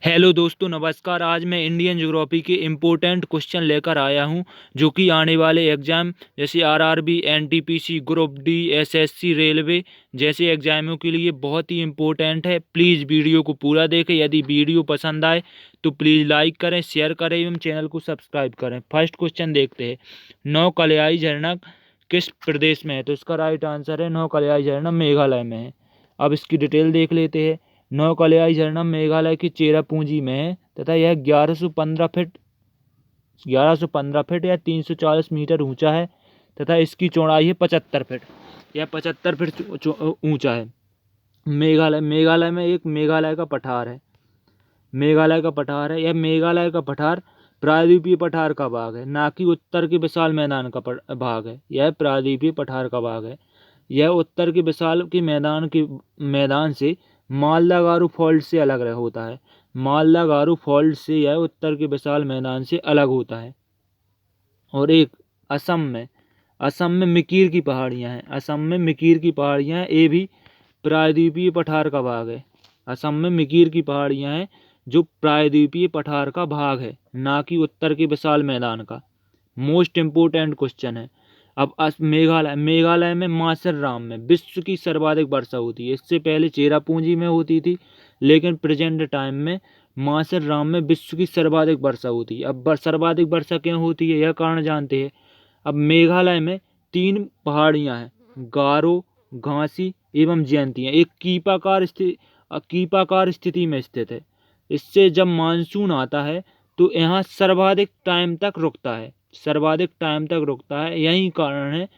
Hello दोस्तों, नमस्कार। आज मैं इंडियन ज्योग्राफी के इम्पोर्टेंट क्वेश्चन लेकर आया हूं जो कि आने वाले एग्ज़ाम जैसे RRB, NTPC, group D, SSC, railway जैसे एग्जामों के लिए बहुत ही इम्पोर्टेंट है। प्लीज़ वीडियो को पूरा देखें। यदि वीडियो पसंद आए तो प्लीज़ लाइक करें, शेयर करें एवं चैनल को सब्सक्राइब करें। फर्स्ट क्वेश्चन देखते हैं, नौकलयाई झरना किस प्रदेश में है? तो इसका राइट आंसर है नौकलयाई झरना मेघालय में है। अब इसकी डिटेल देख लेते हैं। नौकलयाई झरना मेघालय की चेरापूंजी में है तथा यह 1115 फीट या 340 मीटर ऊंचा है तथा इसकी चौड़ाई है 75 फीट या 75 फीट ऊंचा है। मेघालय में एक मेघालय का पठार है। यह मेघालय का पठार प्रायद्वीपीय पठार का भाग है, ना कि उत्तर के विशाल मैदान का भाग है। यह प्रायद्वीपीय पठार का भाग है। यह उत्तर के विशाल के मैदान से मालदा गारो फॉल्ट से अलग होता है। मालदा गारो फॉल्ट से यह उत्तर के विशाल मैदान से अलग होता है। और एक असम में मिकीर की पहाड़ियाँ हैं। ये भी प्रायद्वीपीय पठार का भाग है। असम में मिकीर की पहाड़ियाँ हैं जो प्रायद्वीपीय पठार का भाग है, ना कि उत्तर के विशाल मैदान का। मोस्ट इम्पोर्टेंट क्वेश्चन है। अब मेघालय में मासर में विश्व की सर्वाधिक वर्षा होती है। इससे पहले चेरापूंजी में होती थी, लेकिन प्रेजेंट टाइम में मासर में विश्व की सर्वाधिक वर्षा होती है। अब सर्वाधिक वर्षा क्यों होती है, यह कारण जानते हैं। अब मेघालय में 3 पहाड़ियाँ हैं, गारो, घासी एवं जयंतियाँ। एक कीपाकार स्थिति में स्थित है। इससे जब मानसून आता है तो यहाँ सर्वाधिक टाइम तक रुकता है। यही कारण है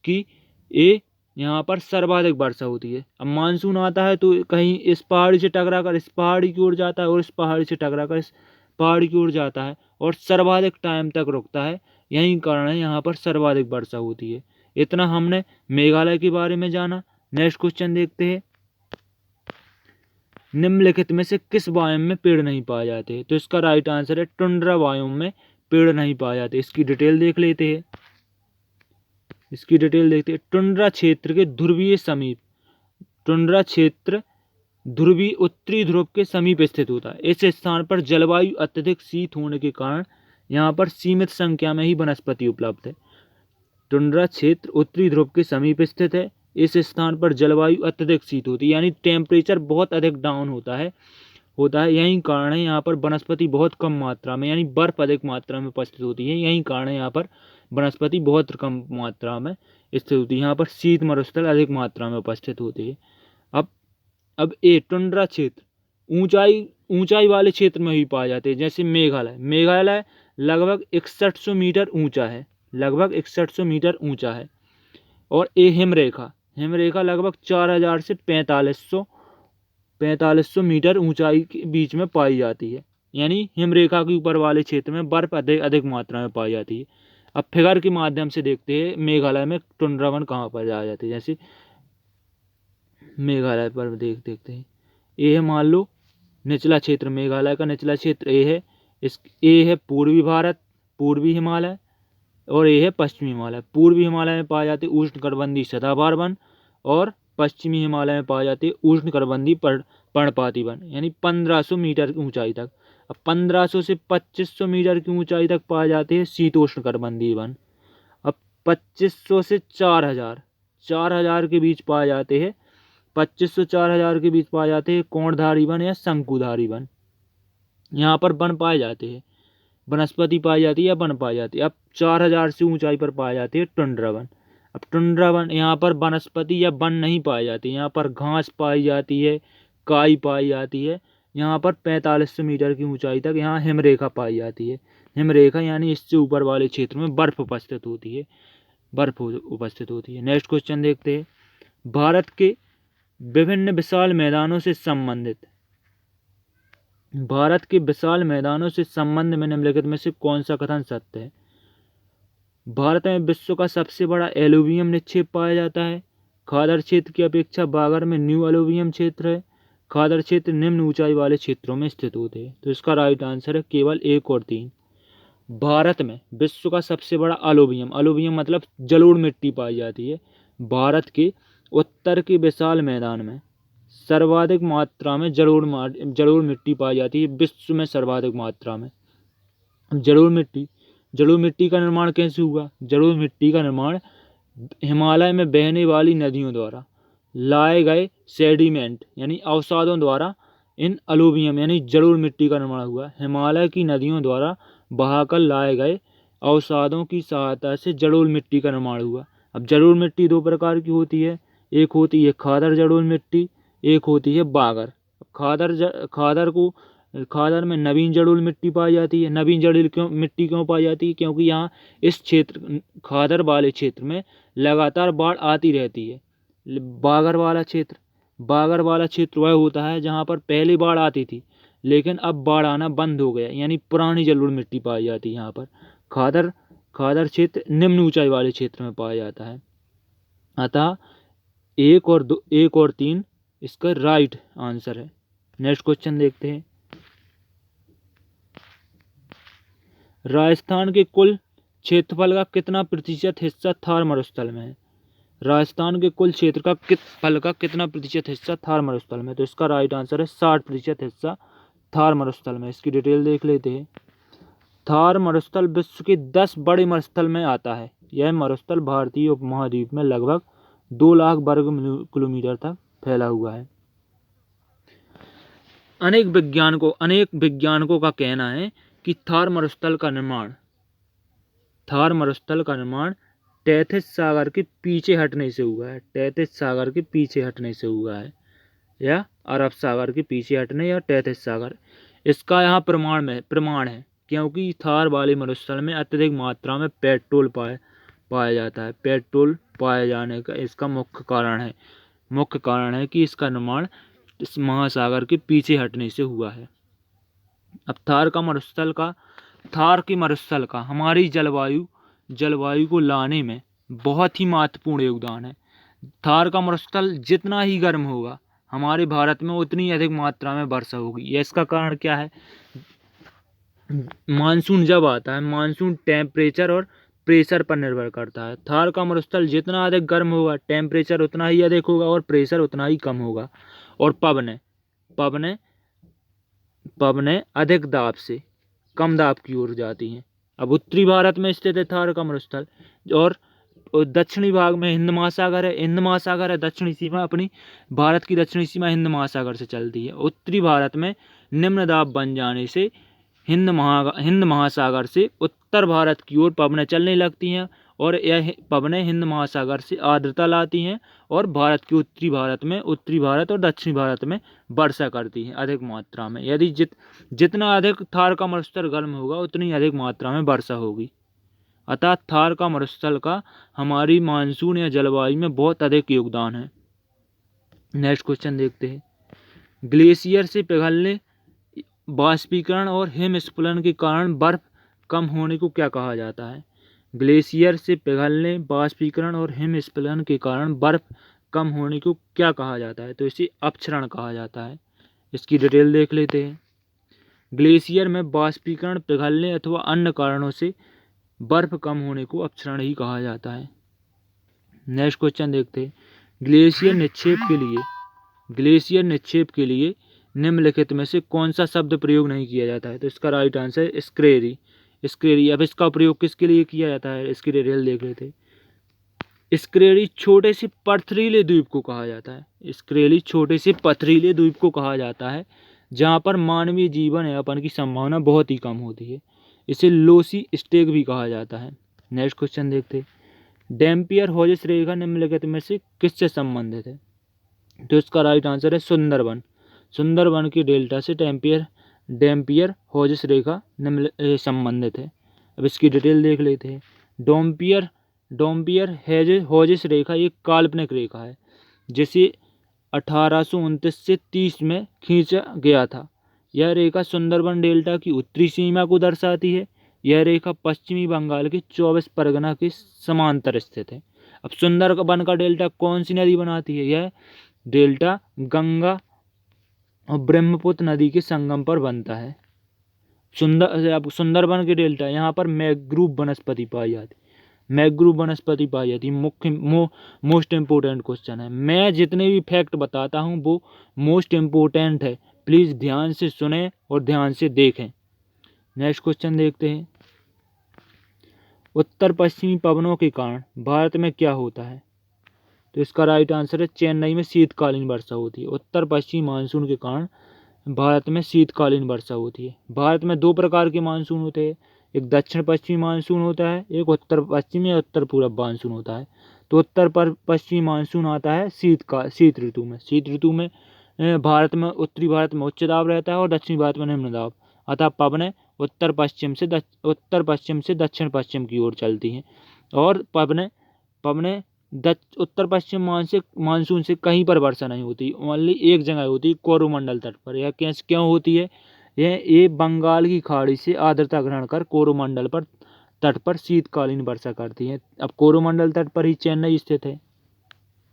कि ये यहाँ पर सर्वाधिक वर्षा होती है। अब मानसून आता है तो कहीं इस पहाड़ी से टकरा कर इस पहाड़ी की ओर जाता है और इस पहाड़ी से टकरा कर इस पहाड़ी की ओर जाता है और सर्वाधिक टाइम तक रुकता है। यही कारण है यहाँ पर सर्वाधिक वर्षा होती है। इतना हमने मेघालय के बारे में जाना। नेक्स्ट क्वेश्चन देखते हैं, निम्नलिखित में से किस वायुम में पेड़ नहीं पाए जाते? तो इसका राइट आंसर है टुंड्रा वायुम में पेड़ नहीं पाए जाते। इसकी डिटेल देख लेते हैं। टुंड्रा क्षेत्र ध्रुवीय उत्तरी ध्रुव के समीप स्थित होता है। इस स्थान पर जलवायु अत्यधिक शीत होने के कारण यहाँ पर सीमित संख्या में ही वनस्पति उपलब्ध है। टुंड्रा क्षेत्र उत्तरी ध्रुव के समीप स्थित है। इस स्थान पर जलवायु अत्यधिक शीत होती है, यानी टेम्परेचर बहुत अधिक डाउन होता है। यही कारण है यहाँ पर वनस्पति बहुत कम मात्रा में, यानी बर्फ अधिक मात्रा में उपस्थित होती है। यही कारण है यहाँ पर वनस्पति बहुत कम मात्रा में स्थित होती है। यहाँ पर शीत मरुस्थल अधिक मात्रा में उपस्थित होती है। अब टुंड्रा क्षेत्र ऊंचाई वाले क्षेत्र में ही पाए जाते हैं। जैसे मेघालय लगभग 6100 मीटर ऊंचा है। और ये हिमरेखा लगभग 4000 से 4500 मीटर ऊंचाई के बीच में पाई जाती है। यानी हिमरेखा के ऊपर वाले क्षेत्र में बर्फ अधिक मात्रा में पाई जाती है। अब फिगर के माध्यम से देखते हैं मेघालय में टुंड्रा वन कहाँ पर पाए जाते हैं। जैसे मेघालय पर देखते हैं, ये है मान लो निचला क्षेत्र, मेघालय का निचला क्षेत्र ये है। ये है पूर्वी हिमालय और ये है पश्चिमी हिमालय। पूर्वी हिमालय में पाए जाते उष्णकटिबंधीय सदाबहार वन और पश्चिमी हिमालय में पाए जाते उष्णकटिबंधीय पर्णपाती वन, यानी 1500 मीटर की ऊंचाई तक। अब 1500 से 2500 मीटर की ऊंचाई तक पाए जाते हैं शीतोष्णकटिबंधीय वन। अब 2500 से 4000 के बीच पाए जाते हैं 4000 के बीच पाए जाते हैं कोणधारी वन या शंकुधारी वन। यहाँ पर वन पाए जाते हैं, वनस्पति पाई जाती है या वन पाई जाती है। अब 4000 से ऊंचाई पर पाए जाते हैं टुंड्रा वन। अब टुंड्रा वन यहाँ पर वनस्पति या वन नहीं पाई जाती, यहाँ पर घास पाई जाती है, काई पाई जाती है। यहाँ पर 4500 मीटर की ऊंचाई तक यहाँ हिमरेखा पाई जाती है। हिमरेखा यानी इससे ऊपर वाले क्षेत्र में बर्फ उपस्थित होती है। नेक्स्ट क्वेश्चन देखते हैं, भारत के विभिन्न विशाल मैदानों से संबंध में निम्नलिखित में से कौन सा कथन सत्य है? भारत में विश्व का सबसे बड़ा एलुवियम निक्षेप पाया जाता है। खादर क्षेत्र की अपेक्षा बागर में न्यू एलुवियम क्षेत्र है। खादर क्षेत्र निम्न ऊंचाई वाले क्षेत्रों में स्थित होते हैं। तो इसका राइट आंसर है केवल 1 और 3। भारत में विश्व का सबसे बड़ा अलुवियम मतलब जलोढ़ मिट्टी पाई जाती है। भारत के उत्तर के विशाल मैदान में सर्वाधिक मात्रा में जलोढ़ मिट्टी पाई जाती है विश्व में सर्वाधिक मात्रा में। जलोढ़ मिट्टी का निर्माण कैसे हुआ? जलोढ़ मिट्टी का निर्माण हिमालय में बहने वाली नदियों द्वारा लाए गए सेडिमेंट यानी अवसादों द्वारा इन अलूवियम यानी जलोढ़ मिट्टी का निर्माण हुआ। हिमालय की नदियों द्वारा बहाकर लाए गए अवसादों की सहायता से जलोढ़ मिट्टी का निर्माण हुआ। अब जलोढ़ मिट्टी दो प्रकार की होती है, एक होती है खादर जलोढ़ मिट्टी, एक होती है बागर। खादर में नवीन जलोढ़ मिट्टी पाई जाती है। नवीन जलोढ़ मिट्टी क्यों पाई जाती है? क्योंकि यहाँ इस क्षेत्र खादर वाले क्षेत्र में लगातार बाढ़ आती रहती है। बागर वाला क्षेत्र वह होता है जहाँ पर पहले बाढ़ आती थी लेकिन अब बाढ़ आना बंद हो गया, यानी पुरानी जलोढ़ मिट्टी पाई जाती है यहाँ पर। खादर क्षेत्र निम्न ऊंचाई वाले क्षेत्र में पाया जाता है। अतः 1 और 3 इसका राइट आंसर है। नेक्स्ट क्वेश्चन देखते हैं। राजस्थान के कुल क्षेत्रफल का कितना प्रतिशत हिस्सा थार मरुस्थल में है? राजस्थान के कुल क्षेत्र का कितना प्रतिशत हिस्सा थार मरुस्थल में? तो इसका राइट आंसर है 60% हिस्सा थार मरुस्थल में। इसकी डिटेल देख लेते हैं। थार मरुस्थल विश्व के 10 बड़े मरुस्थल में आता है। यह मरुस्थल भारतीय उपमहाद्वीप में लगभग 2 लाख वर्ग किलोमीटर तक फैला हुआ है। अनेक वैज्ञानिकों का कहना है कि थार मरुस्थल का निर्माण तैथिस सागर के पीछे हटने से हुआ है। तैथिस सागर के पीछे हटने से हुआ है, या अरब सागर के पीछे हटने, या तैथिस सागर। इसका यहाँ प्रमाण है क्योंकि थार वाले मरुस्थल में अत्यधिक मात्रा में पेट्रोल पाया जाता है। पेट्रोल पाए जाने का इसका मुख्य कारण है कि इसका निर्माण इस महासागर के पीछे हटने से हुआ है। अब थार के मरुस्थल का हमारी जलवायु को लाने में बहुत ही महत्वपूर्ण योगदान है। थार का मरुस्थल जितना ही गर्म होगा हमारे भारत में उतनी अधिक मात्रा में वर्षा होगी। यह इसका कारण क्या है? मानसून जब आता है, मानसून टेम्परेचर और प्रेशर पर निर्भर करता है। थार का मरुस्थल जितना अधिक गर्म होगा टेम्परेचर उतना ही अधिक होगा और प्रेशर उतना ही कम होगा। और पवनें अधिक दाब से कम दाब की ओर जाती हैं। अब उत्तरी भारत में स्थित है थार का मरुस्थल, और दक्षिणी भाग में हिंद महासागर है। दक्षिणी सीमा अपनी भारत की दक्षिणी सीमा हिंद महासागर से चलती है। उत्तरी भारत में निम्न दाब बन जाने से हिंद महासागर से उत्तर भारत की ओर पवनें चलने लगती हैं और यह पवनें हिंद महासागर से आर्द्रता लाती हैं और भारत के उत्तरी भारत और दक्षिणी भारत में वर्षा करती हैं अधिक मात्रा में। यदि जितना अधिक थार का मरुस्थल गर्म होगा उतनी अधिक मात्रा में वर्षा होगी। अतः थार का मरुस्थल का हमारी मानसून या जलवायु में बहुत अधिक योगदान है। नेक्स्ट क्वेश्चन देखते हैं। ग्लेशियर से पिघलने, बाष्पीकरण और हिमस्खलन के कारण बर्फ कम होने को क्या कहा जाता है? ग्लेशियर से पिघलने, बाष्पीकरण और हिमस्खलन के कारण बर्फ कम होने को क्या कहा जाता है? तो इसे अपक्षरण कहा जाता है। इसकी डिटेल देख लेते हैं। ग्लेशियर में बाष्पीकरण, पिघलने अथवा अन्य कारणों से बर्फ कम होने को अपक्षरण ही कहा जाता है। नेक्स्ट क्वेश्चन देखते हैं। ग्लेशियर निक्षेप के लिए निम्नलिखित में से कौन सा शब्द प्रयोग नहीं किया जाता है? तो इसका राइट आंसर है स्क्रेरी। अब इसका प्रयोग किसके लिए किया जाता है? इसकी डिटेल देख लेते हैं। स्क्रेरी छोटे से पथरीले द्वीप को कहा जाता है जहाँ पर मानवीय जीवन यापन की संभावना बहुत ही कम होती है। इसे लोसी स्टेक भी कहा जाता है। नेक्स्ट क्वेश्चन देखते हैं। डैम्पियर हॉजिस रेखा निम्नलिखित में से किससे संबंधित है? तो इसका राइट आंसर है सुंदरबन की डेल्टा से डैम्पियर हॉजिस रेखा संबंधित है। अब इसकी डिटेल देख लेते हैं। डैम्पियर हॉजिस रेखा एक काल्पनिक रेखा है जिसे 1829 से 30 में खींचा गया था। यह रेखा सुंदरबन डेल्टा की उत्तरी सीमा को दर्शाती है। यह रेखा पश्चिमी बंगाल के 24 परगना के समांतर स्थित है। अब सुंदरबन का डेल्टा कौन सी नदी बनाती है? यह डेल्टा गंगा और ब्रह्मपुत्र नदी के संगम पर बनता है। सुंदरबन के डेल्टा यहाँ पर मैंग्रोव वनस्पति पाई जाती है। मैंग्रोव वनस्पति पाई जाती है। मोस्ट इम्पोर्टेंट क्वेश्चन है। मैं जितने भी फैक्ट बताता हूँ वो मोस्ट इम्पोर्टेंट है, प्लीज़ ध्यान से सुने और ध्यान से देखें। नेक्स्ट क्वेश्चन देखते हैं। उत्तर पश्चिमी पवनों के कारण भारत में क्या होता है? तो इसका राइट आंसर है चेन्नई में शीतकालीन वर्षा होती है। उत्तर पश्चिमी मानसून के कारण भारत में शीतकालीन वर्षा होती है। भारत में दो प्रकार के मानसून होते हैं, एक दक्षिण पश्चिमी मानसून होता है, एक उत्तर पश्चिमी या उत्तर पूर्व मानसून होता है। तो उत्तर पश्चिमी मानसून आता है शीत ऋतु में। शीत ऋतु में भारत में उत्तरी भारत में उच्च दाब रहता है और दक्षिणी भारत में निम्न दाब, अतः पवनें उत्तर पश्चिम से दक्षिण पश्चिम की ओर चलती हैं। और पवनें उत्तर पश्चिम मानसून से कहीं पर वर्षा नहीं होती, ओनली एक जगह होती, कोरोमंडल तट पर। यह क्यों होती है? ये बंगाल की खाड़ी से आर्द्रता ग्रहण कर कोरोमंडल पर तट पर शीतकालीन वर्षा करती है। अब कोरोमंडल तट पर ही चेन्नई स्थित है,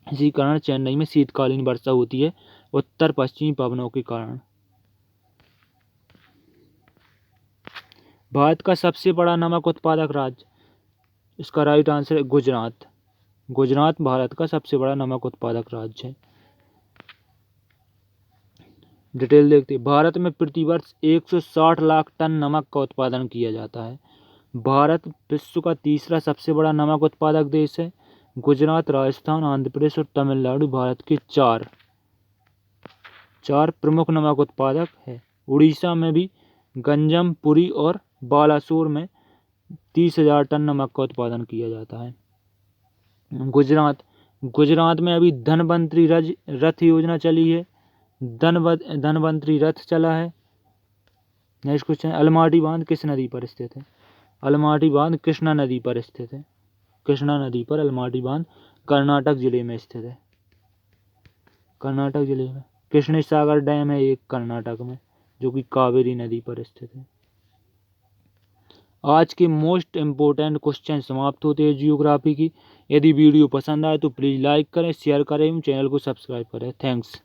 इसी कारण चेन्नई में शीतकालीन वर्षा होती है उत्तर पश्चिमी पवनों के कारण। भारत का सबसे बड़ा नमक उत्पादक राज्य, इसका राइट आंसर है गुजरात। गुजरात भारत का सबसे बड़ा नमक उत्पादक राज्य है। डिटेल देखते हैं। भारत में प्रतिवर्ष 160 लाख टन नमक का उत्पादन किया जाता है। भारत विश्व का तीसरा सबसे बड़ा नमक उत्पादक देश है। गुजरात, राजस्थान, आंध्र प्रदेश और तमिलनाडु भारत के चार प्रमुख नमक उत्पादक है। उड़ीसा में भी गंजम, पुरी और बालासोर में 30,000 टन नमक का उत्पादन किया जाता है। गुजरात में अभी धनवंतरी रथ योजना चली है, धनवंतरी रथ चला है। नेक्स्ट क्वेश्चन, अलमाटी बांध किस नदी पर स्थित है? अलमाटी बांध कृष्णा नदी पर स्थित है। कृष्णा नदी पर अलमाटी बांध कर्नाटक जिले में स्थित है। कर्नाटक जिले में कृष्ण सागर डैम है एक कर्नाटक में, जो कि कावेरी नदी पर स्थित है। आज के मोस्ट इम्पोर्टेंट क्वेश्चन समाप्त होते हैं जियोग्राफी की। यदि वीडियो पसंद आए तो प्लीज़ लाइक करें, शेयर करें, चैनल को सब्सक्राइब करें। थैंक्स।